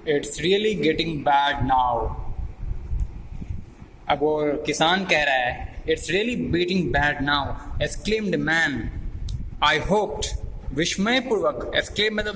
It's really getting bad now. अब वो किसान कह रहा है it's really getting bad now, exclaimed man. I hoped, विस्मय पूर्वक, एक्सक्लेम मतलब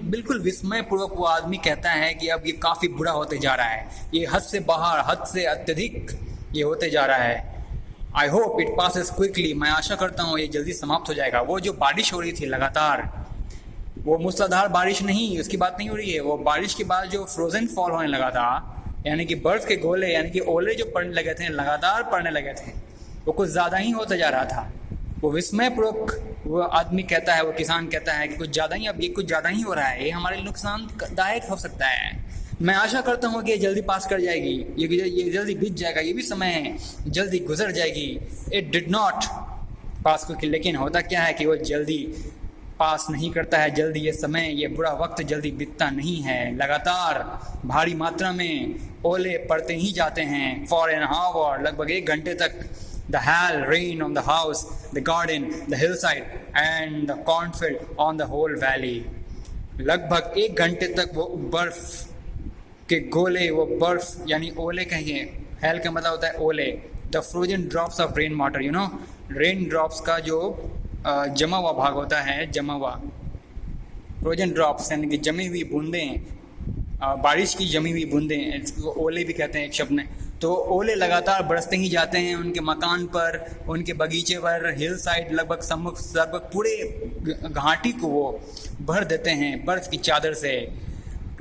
बिल्कुल विस्मय पूर्वक वो आदमी कहता है कि अब ये काफ़ी बुरा होते जा रहा है, ये हद से बाहर, हद से अत्यधिक ये होते जा रहा है। I hope it passes quickly, मैं आशा करता हूँ ये जल्दी समाप्त हो जाएगा। वो जो बारिश हो रही थी लगातार, वो मूसलाधार बारिश नहीं, उसकी बात नहीं हो रही है। वो बारिश के बाद जो फ्रोजन फॉल होने लगा था, यानी कि बर्फ के गोले, यानी कि ओले जो पड़ने लगे थे, लगातार पड़ने लगे थे, वो कुछ ज़्यादा ही होता जा रहा था। वो विस्मयपूर्वक वो आदमी कहता है, वो किसान कहता है कि कुछ ज़्यादा ही, अब ये कुछ ज़्यादा ही हो रहा है, ये हमारे नुकसानदायक हो सकता है। मैं आशा करता हूँ कि ये जल्दी पास कर जाएगी, ये जल्दी बीत जाएगा, ये भी समय जल्दी गुजर जाएगी। It did not pass quickly, लेकिन होता क्या है कि वो जल्दी पास नहीं करता है, जल्दी ये समय, ये बुरा वक्त जल्दी बीतता नहीं है। लगातार भारी मात्रा में ओले पड़ते ही जाते हैं। फॉर एन हावर, लगभग 1 घंटे तक। The hail rain on the house, the garden, the hillside and the cornfield on the whole valley. लगभग 1 घंटे तक वो बर्फ के गोले, वो बर्फ यानी ओले कहिए, हेल का मतलब होता है ओले, the frozen drops of rain water, you know, rain drops का जो जमा हुआ भाग होता है, जमा हुआ, फ्रोजन ड्रॉप्स यानी कि जमी हुई बूंदें, बारिश की जमी हुई बूंदें, इसको ओले भी कहते हैं एक शब्द में। तो ओले लगातार बरसते ही जाते हैं उनके मकान पर, उनके बगीचे पर, हिल साइड, लगभग पूरे घाटी को वो भर देते हैं बर्फ़ की चादर से।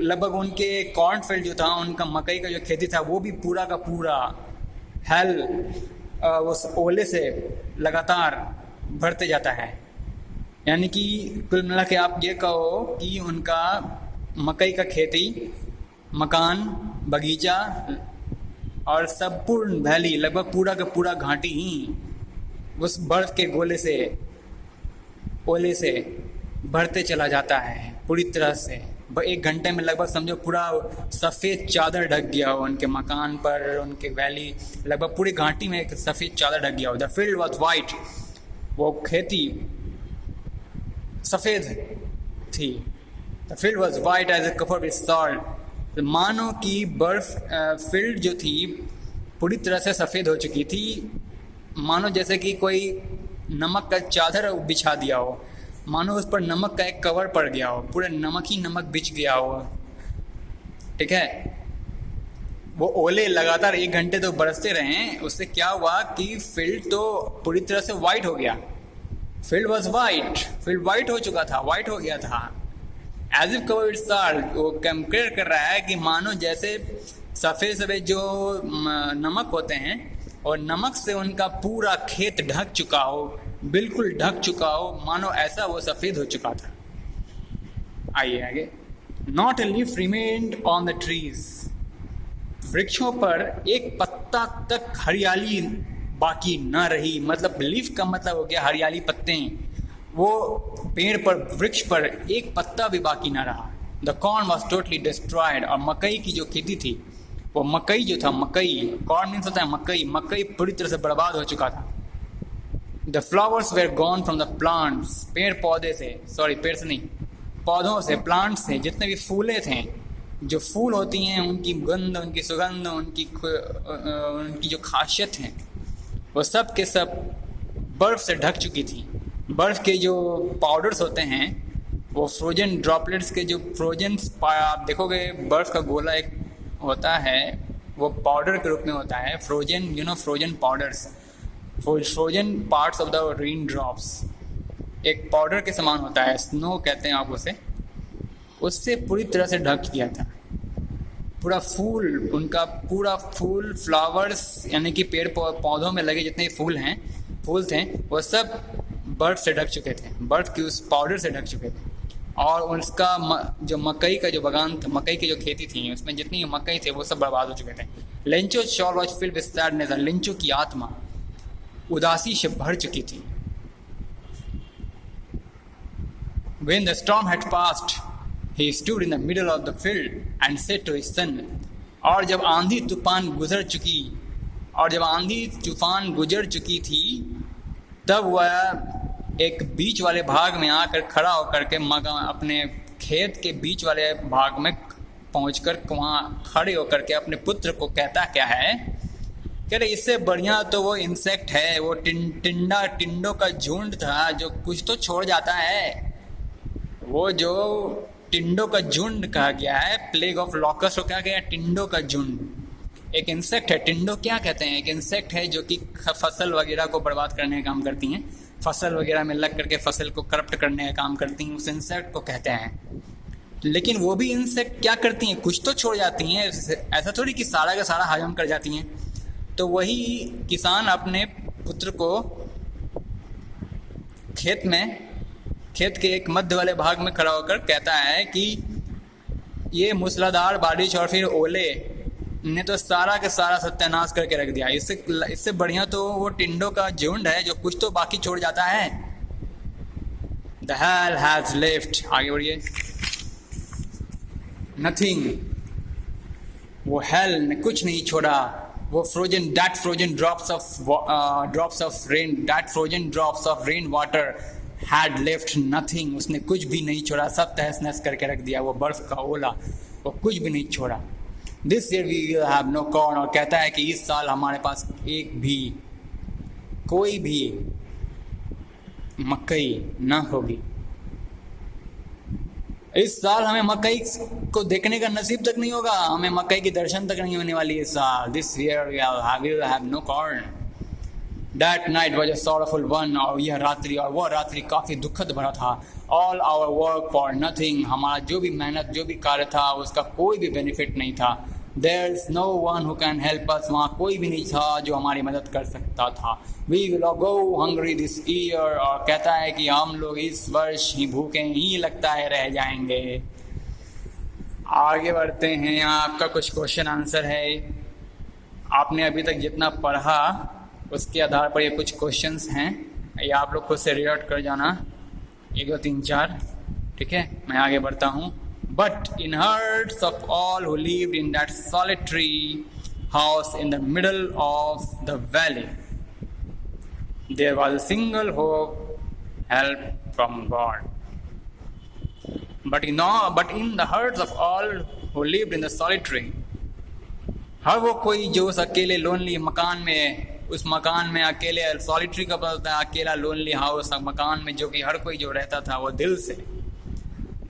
लगभग उनके कॉर्नफील्ड जो था, उनका मकई का जो खेती था, वो भी पूरा का पूरा हेल उस ओले से लगातार भरते जाता है। यानी कि कुल मिला के आप ये कहो कि उनका मकई का खेती, मकान, बगीचा और संपूर्ण वैली, लगभग पूरा का पूरा घाटी ही उस बर्फ के गोले से, ओले से भरते चला जाता है पूरी तरह से। 1 घंटे में लगभग समझो पूरा सफ़ेद चादर ढक गया हो उनके मकान पर, उनके वैली, लगभग पूरी घाटी में एक सफ़ेद चादर ढक गया हो। द फील्ड वॉज वाइट, वो खेती सफ़ेद थी। The field was white as a cover with salt, मानो कि बर्फ फील्ड जो थी पूरी तरह से सफ़ेद हो चुकी थी, मानो जैसे कि कोई नमक का चादर बिछा दिया हो, मानो उस पर नमक का एक कवर पड़ गया हो, पूरा नमक ही नमक बिछ गया हो। ठीक है, वो ओले लगातार 1 घंटे तो बरसते रहे, उससे क्या हुआ कि फील्ड तो पूरी तरह से वाइट हो गया। Field was white, field white हो चुका था, वाइट हो गया था। As if cover its salt, वो कंपेयर कर रहा है कि मानो जैसे सफ़ेद सफ़ेद जो नमक होते हैं, और नमक से उनका पूरा खेत ढक चुका हो, बिल्कुल ढक चुका हो, मानो ऐसा वो सफ़ेद हो चुका था। आइए आगे। Not a leaf remained on the trees, वृक्षों पर एक पत्ता तक हरियाली बाकी न रही। मतलब लीफ का मतलब हो गया हरियाली, पत्ते, वो पेड़ पर, वृक्ष पर एक पत्ता भी बाकी ना रहा। The corn was totally destroyed, और मकई की जो खेती थी, वो मकई जो था, मकई, कॉर्न मीन्स होता है मकई, मकई पूरी तरह से बर्बाद हो चुका था। The flowers were gone from the plants, पेड़ पौधे से, सॉरी पेड़ से नहीं, पौधों से, प्लांट्स से, जितने भी फूलें थे, जो फूल होती हैं, उनकी गंध, उनकी सुगंध, उनकी जो खासियत है, वो सब के सब बर्फ़ से ढक चुकी थी। बर्फ़ के जो पाउडर्स होते हैं, वो फ्रोजन ड्रॉपलेट्स के जो फ्रोजन, आप देखोगे बर्फ़ का गोला एक होता है, वो पाउडर के रूप में होता है, frozen, you know, frozen powders, frozen parts of the rain drops, एक पाउडर के समान होता है, स्नो कहते हैं आप उसे, उससे पूरी तरह से ढक दिया था पूरा फूल, उनका पूरा फूल, फ्लावर्स यानी कि पेड़ पौधों में लगे जितने फूल हैं, फूल थे, वो सब बर्फ़ से ढक चुके थे, बर्फ़ की उस पाउडर से ढक चुके थे। और उसका जो मकई का जो बागान था, मकई की जो खेती थी, उसमें जितनी मकई थे वो सब बर्बाद हो चुके थे। Lencho shawl was filled with sadness, Lencho की आत्मा उदासी से भर चुकी थी। When the storm had passed, he stood in the middle of the field and said to his son, और जब आंधी तूफान गुजर चुकी थी, तब वह एक बीच वाले भाग में आकर खड़ा होकर के अपने खेत के बीच वाले भाग में पहुंचकर वहाँ खड़े होकर के अपने पुत्र को कहता क्या है, कह रहे इससे बढ़िया तो वो इंसेक्ट है, वो टिंडों का झुंड था जो कुछ तो छोड़ जाता है। वो जो टिंडों का झुंड कहा गया है, प्लेग ऑफ लॉकस्ट को क्या गया, टिंडों का झुंड एक इंसेक्ट है। टिंडो क्या कहते हैं, एक इंसेक्ट है जो कि फसल वगैरह को बर्बाद करने का काम करती हैं, फसल वगैरह में लग करके फसल को करप्ट करने का काम करती हैं, उस इंसेक्ट को कहते हैं। लेकिन वो भी इंसेक्ट क्या करती हैं, कुछ तो छोड़ जाती हैं, ऐसा थोड़ी कि सारा का सारा हजम कर जाती हैं। तो वही किसान अपने पुत्र को खेत के एक मध्य वाले भाग में खड़ा होकर कहता है कि ये मूसलाधार बारिश और फिर ओले ने तो सारा का सारा सत्यानाश करके रख दिया। इससे बढ़िया तो वो टिंडों का झुंड है जो कुछ तो बाकी छोड़ जाता है। The hell has left, आगे बढ़िए, nothing, वो hell ने कुछ नहीं छोड़ा। वो frozen drops of rain water had left nothing, उसने कुछ भी नहीं छोड़ा, सब तहस नहस करके रख दिया। वो बर्फ का ओला वो कुछ भी नहीं छोड़ा। This year we will have no corn, और कहता है कि इस साल हमारे पास कोई भी मकई ना होगी। इस साल हमें मकई को देखने का नसीब तक नहीं होगा, हमें मकई की दर्शन तक नहीं होने वाली इस साल। This year we will have no corn. That night was a sorrowful one, और यह रात्रि और वह रात्रि काफ़ी दुखद भरा था। All our work for nothing, हमारा जो भी मेहनत जो भी कार्य था उसका कोई भी बेनिफिट नहीं था। There's no one who can help us, वहाँ कोई भी नहीं था जो हमारी मदद कर सकता था। We will go hungry this year, और कहता है कि हम लोग इस वर्ष ही भूखे ही लगता है रह जाएंगे। आगे बढ़ते हैं, आपका कुछ क्वेश्चन आंसर है। आपने अभी तक जितना पढ़ा उसके आधार पर ये कुछ क्वेश्चंस हैं, ये आप लोग खुद से रीड आउट कर जाना, 1 2 3 4, ठीक है। मैं आगे बढ़ता हूँ। But in hearts of all who lived in that solitary house in the middle of the valley, there was a single hope, help from God. But in the hearts of all who lived in the solitary, हर वो कोई जो उस अकेले lonely मकान में, उस मकान में अकेले, सॉलिटरी का पता है, अकेला लोनली हाउस मकान में जो कि हर कोई जो रहता था वो दिल से,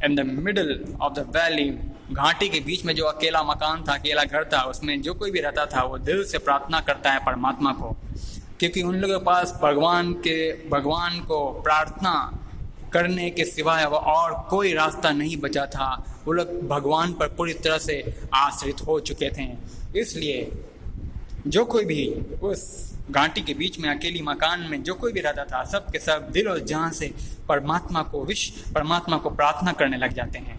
in the middle of the valley, घाटी के बीच में जो अकेला मकान था, अकेला घर था, उसमें जो कोई भी रहता था वो दिल से प्रार्थना करता है परमात्मा को, क्योंकि उन लोगों के पास भगवान को प्रार्थना करने के सिवाय वो और कोई रास्ता नहीं बचा था। वो लोग भगवान पर पूरी तरह से आश्रित हो चुके थे। इसलिए जो कोई भी उस घाटी के बीच में अकेली मकान में जो कोई भी रहता था, सब के सब दिल और जान से परमात्मा को प्रार्थना करने लग जाते हैं।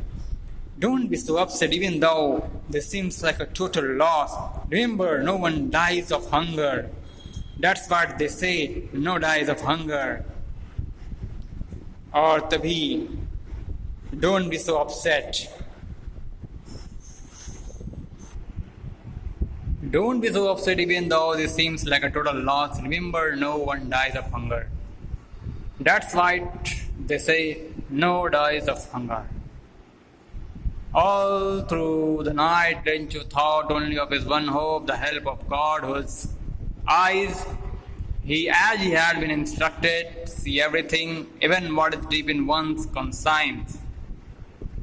Don't be so upset even though this seems like a total loss. Remember, no one dies of hunger. That's what they say, no dies of hunger. और तभी don't be so upset. Don't be so upset even though this seems like a total loss. Remember, no one dies of hunger. That's why they say, no dies of hunger. All through the night, Lencho thought only of his one hope, the help of God, whose eyes, as he had been instructed, see everything, even what is deep in one's conscience.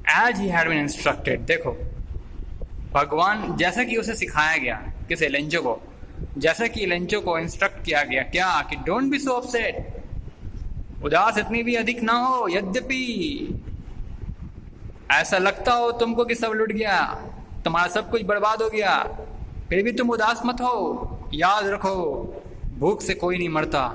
As he had been instructed, देखो, भगवान जैसा कि उसे सिखाया गया, किसे, Lencho को, जैसा कि लेंचो को इंस्ट्रक्ट किया गया, क्या कि डोंट बी सो अपसेट, उदास इतनी भी अधिक ना हो। यद्यपि ऐसा लगता हो तुमको कि सब लुट गया, तुम्हारा सब कुछ बर्बाद हो गया, फिर भी तुम उदास मत हो। याद रखो, भूख से कोई नहीं मरता,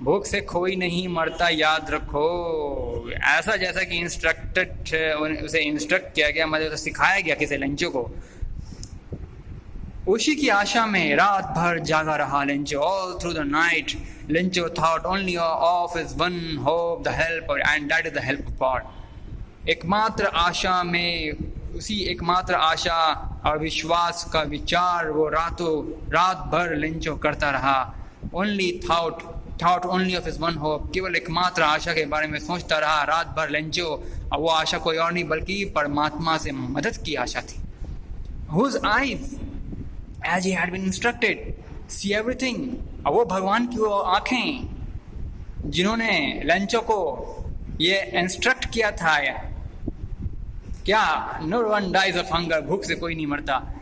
भूख से कोई नहीं मरता, याद रखो। ऐसा जैसा कि उसे इंस्ट्रक्ट किया गया, मतलब उसे सिखाया गया किसे, लेंचो को, उसी की आशा में रात भर जागा रहा Lencho. All through the night Lencho thought only of his one hope, the help, and that is the help of God. एकमात्र आशा में, उसी एकमात्र आशा और विश्वास का विचार वो रात भर लेंचो करता रहा। Only thought thought only of his one hope, केवल एकमात्र आशा के बारे में सोचता रहा रात भर लेंचो। और वो आशा कोई और नहीं बल्कि परमात्मा से मदद की आशा थी। Whose eyes, as he had been instructed, see everything। और वो भगवान की वो आंखें जिन्होंने लेंचो को ये इंस्ट्रक्ट किया था, क्या no one dies of hunger, भूख से कोई नहीं मरता।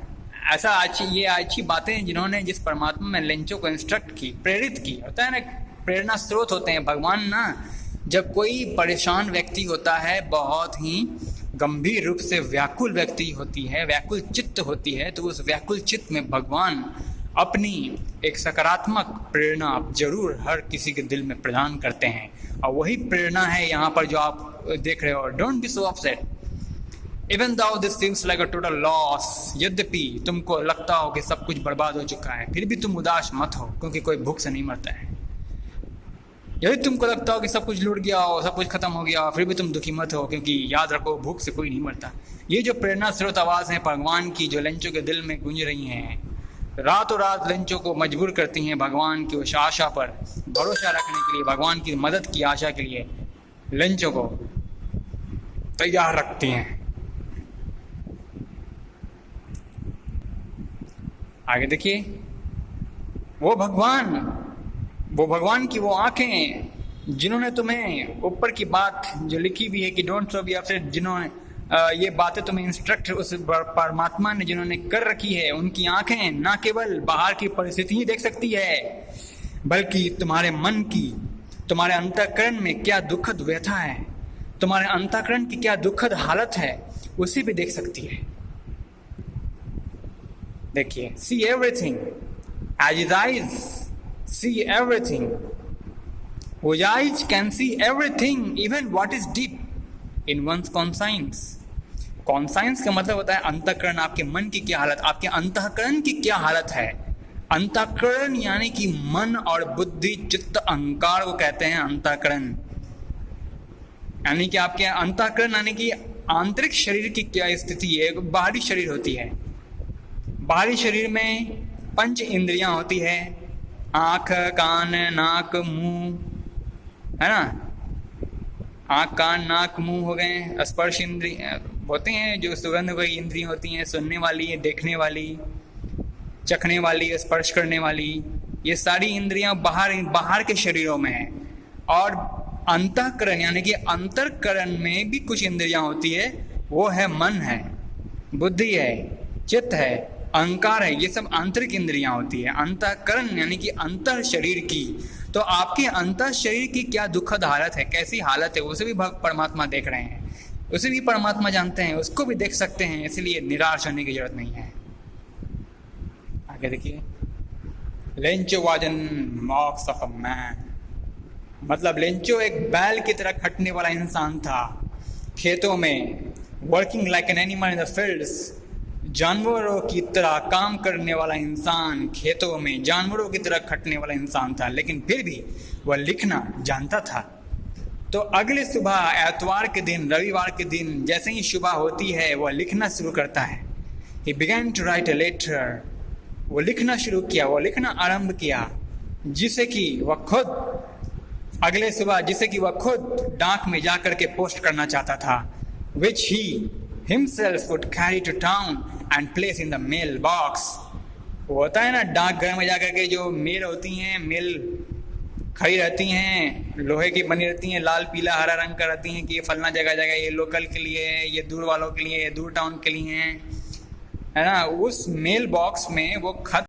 ऐसा ये अच्छी बातें जिन्होंने जिस परमात्मा में लेंचो को इंस्ट्रक्ट की, प्रेरित की। होता है ना, प्रेरणा स्रोत होते हैं भगवान ना। जब कोई परेशान व्यक्ति होता है, बहुत ही गंभीर रूप से व्याकुल व्यक्ति होती है, व्याकुल चित्त होती है, तो उस व्याकुल चित्त में भगवान अपनी एक सकारात्मक प्रेरणा जरूर हर किसी के दिल में प्रदान करते हैं। और वही प्रेरणा है यहाँ पर जो आप देख रहे हो। Don't be so upset even though this seems like a total loss। यद्यपि तुमको लगता हो कि सब कुछ बर्बाद हो चुका है, फिर भी तुम उदास मत हो, क्योंकि कोई भूख से नहीं मरता है। यदि तुमको लगता हो कि सब कुछ लूट गया हो, सब कुछ खत्म हो गया हो, फिर भी तुम दुखी मत हो, क्योंकि याद रखो भूख से कोई नहीं मरता। ये जो प्रेरणा स्रोत आवाज़ है भगवान की, जो लेंचो के दिल में गूंज रही हैं, रातों रात लेंचो को मजबूर करती हैं भगवान की उस आशा पर भरोसा रखने के लिए, भगवान की मदद की आशा के लिए लेंचो को तैयार रखती हैं। आगे देखिए, वो भगवान की वो आंखें जिन्होंने तुम्हें ऊपर की बात जो लिखी हुई है कि डोंट सो बी अपसेट, जिन्होंने ये बातें तुम्हें इंस्ट्रक्ट उस परमात्मा ने जिन्होंने कर रखी है, उनकी आंखें ना केवल बाहर की परिस्थिति ही देख सकती है, बल्कि तुम्हारे मन की, तुम्हारे अंतःकरण में क्या दुखद व्यथा है, तुम्हारे अंतःकरण की क्या दुखद हालत है, उसे भी देख सकती है। देखिए, see everything as his eyes see everything। Whose eyes can see everything, even what is deep in one's conscience। conscience का मतलब होता है अंतःकरण, आपके मन की क्या हालत, आपके अंतःकरण की क्या हालत है। अंतःकरण यानी कि मन और बुद्धि, चित्त, अहंकार को कहते हैं अंतःकरण। यानी कि आपके अंतःकरण यानी कि आंतरिक शरीर की क्या स्थिति है। बाहरी शरीर होती है, बाहरी शरीर में 5 इंद्रियां होती है, आँख, कान, नाक, मुंह, है ना। आँख, कान, नाक, मुंह हो गए। स्पर्श इंद्रिय होते हैं जो सुगंध वाली इंद्रियां होती हैं, सुनने वाली, देखने वाली, चखने वाली, स्पर्श करने वाली। ये सारी इंद्रियां बाहर के शरीरों में हैं। और अंतःकरण यानी कि अंतरकरण में भी कुछ इंद्रियां होती है, वो है मन है, बुद्धि है, चित्त है, अहंकार है। ये सब आंतरिक इंद्रियां होती है। अंतःकरण यानी कि अंतर शरीर की। तो आपके अंतर शरीर की क्या दुखद हालत है, कैसी हालत है, उसे भी परमात्मा देख रहे हैं, उसे भी परमात्मा जानते हैं, उसको भी देख सकते हैं। इसलिए निराश होने की जरूरत नहीं है। आगे देखिए, Lencho was an मॉक्स of a man. मतलब लेंचो एक बैल की तरह खटने वाला इंसान था खेतों में, working like an animal in the fields. जानवरों की तरह काम करने वाला इंसान, खेतों में जानवरों की तरह खटने वाला इंसान था, लेकिन फिर भी वह लिखना जानता था। तो अगले सुबह, एतवार के दिन, रविवार के दिन जैसे ही सुबह होती है, वह लिखना शुरू करता है। He began to write a letter। वो लिखना शुरू किया, वो लिखना आरंभ किया, जिसे कि वह खुद अगले सुबह, जिसे कि वह खुद डाक में जाकर के पोस्ट करना चाहता था। Which he himself would carry to town and place in the mail box। वो होता है ना, डाक घर में जाकर के जो मेल होती हैं, मेल खड़ी रहती हैं, लोहे की बनी रहती हैं, लाल पीला हरा रंग का रहती हैं कि ये फलना जगह जगह, ये लोकल के लिए है, ये दूर वालों के लिए, ये दूर टाउन के लिए हैं, है ना। उस मेल बॉक्स में वो खत